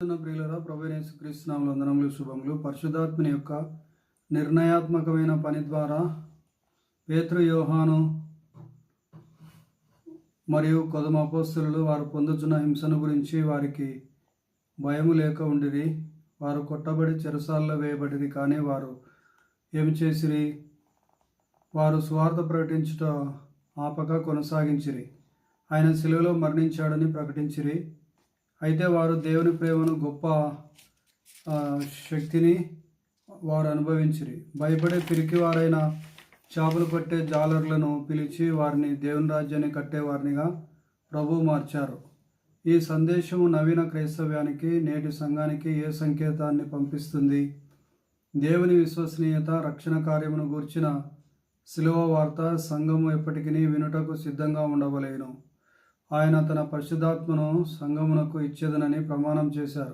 ప్రియులరా, ప్రభువైన యేసుక్రీస్తు నామములో వందనములు, శుభములు. పరిశుద్ధాత్మని యొక్క నిర్ణయాత్మకమైన పని ద్వారా పేతురు, యోహాను మరియు కొదమ అపోస్తలులు వారు పొందుతున్న హింసను గురించి వారికి భయము లేక ఉండిరి. వారు కొట్టబడి చెరసాలలో వేయబడిరి. కానీ వారు ఏమి చేసిరి? వారు సువార్త ప్రకటించుట ఆపక కొనసాగించిరి. ఆయన శిలువలో మరణించాడని ప్రకటించిరి. అయితే వారు దేవుని ప్రేమను, గొప్ప శక్తిని వారు అనుభవించిరి. భయపడే పిరికివారైన చేపలు పట్టే జాలర్లను పిలిచి వారిని దేవుని రాజ్యాన్ని కట్టేవారినిగా ప్రభువు మార్చారు. ఈ సందేశము నవీన క్రైస్తవ్యానికి, నేటి సంఘానికి ఏ సంకేతాన్ని పంపిస్తుంది? దేవుని విశ్వసనీయత, రక్షణ కార్యమును గూర్చిన శిలువ వార్త సంఘము ఎప్పటికీ వినుటకు సిద్ధంగా ఉండవలేను. ఆయన తన పరిశుద్ధాత్మను సంఘమునకు ఇచ్చేదనని ప్రమాణం చేశారు.